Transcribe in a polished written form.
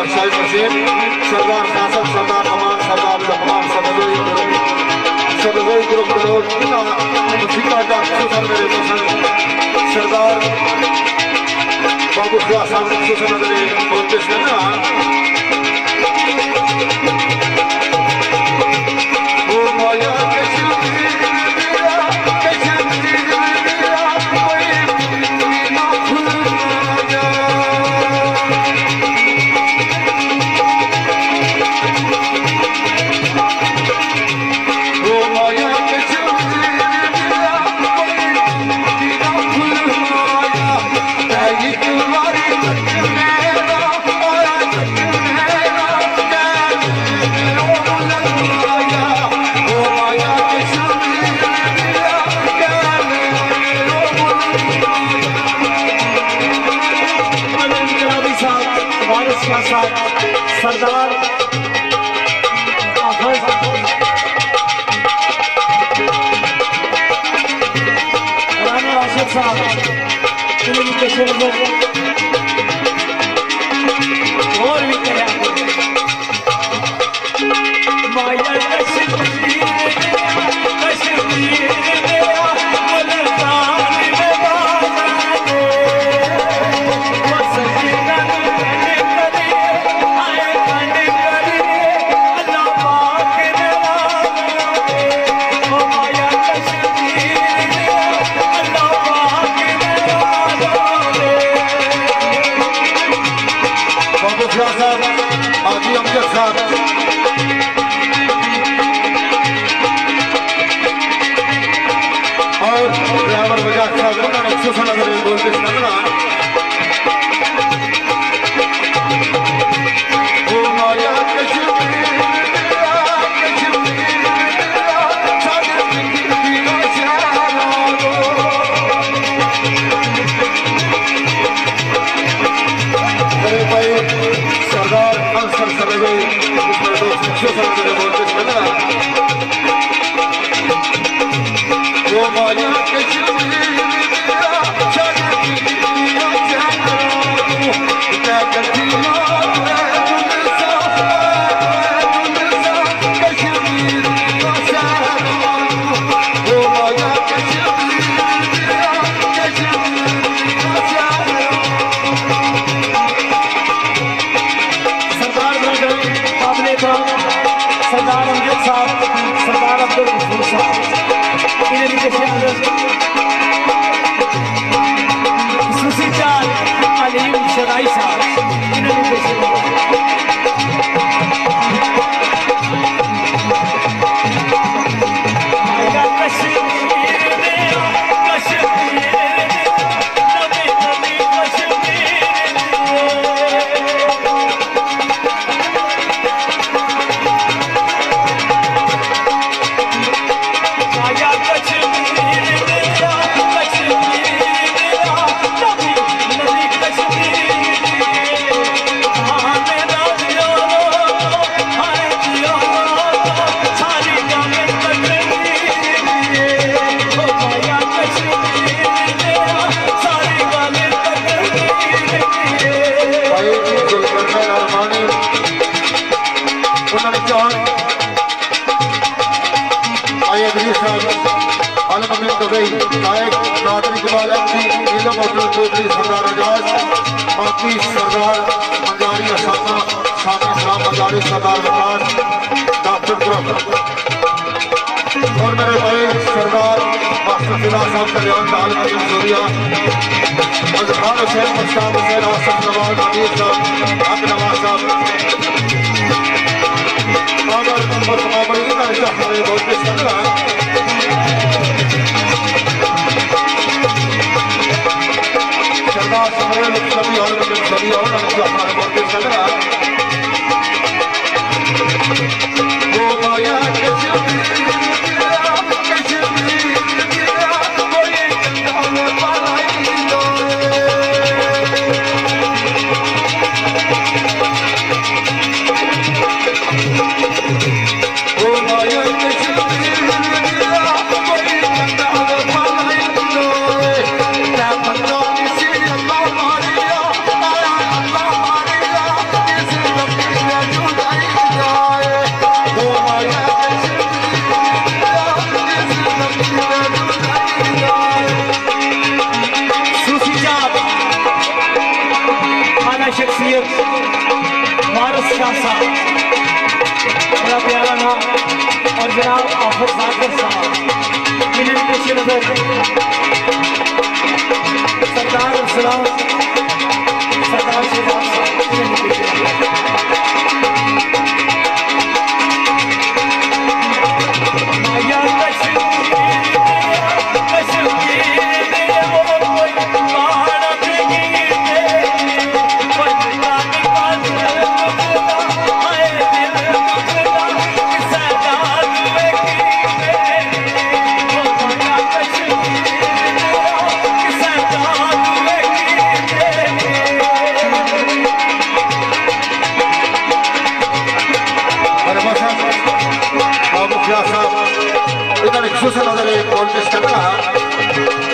सरदार शाहिद हुसैन, सरदार कासम, सरदार अमान, सरदार Zaman, सदगोई group लोग सरदार बाबू खुदा साहब बोलते ना वो माया सरदार राना राशिद साहब और भी क्या माया सरदार अमजद साहब, सरदार अब्दुल गफूर साहब, सुसी चाल अलीम शदाई साहब, सरदार मंजारी असामा सामी सलाम मंजारी सरदार वकार डॉक्टर ग्रुप और मेरे भाई सरदार मास्टर फिदा साहब कल्याण तालिब सूरिया अजमान हुसैन मुश्ताक हुसैन आसफ नवाज अमीर साहब हक नवाज साहब अगर बड़ी का हमारे बहुत सरदार समरेल सभी और हमारे बहुत सरदार वो माया जनाब आफत सागर साहब इन्हें पेश नजर सरदार सलाम सरदार शहबाज साहब इन्हें पेश नजर इन्होंने खुश नजर कॉन्टेस्ट करना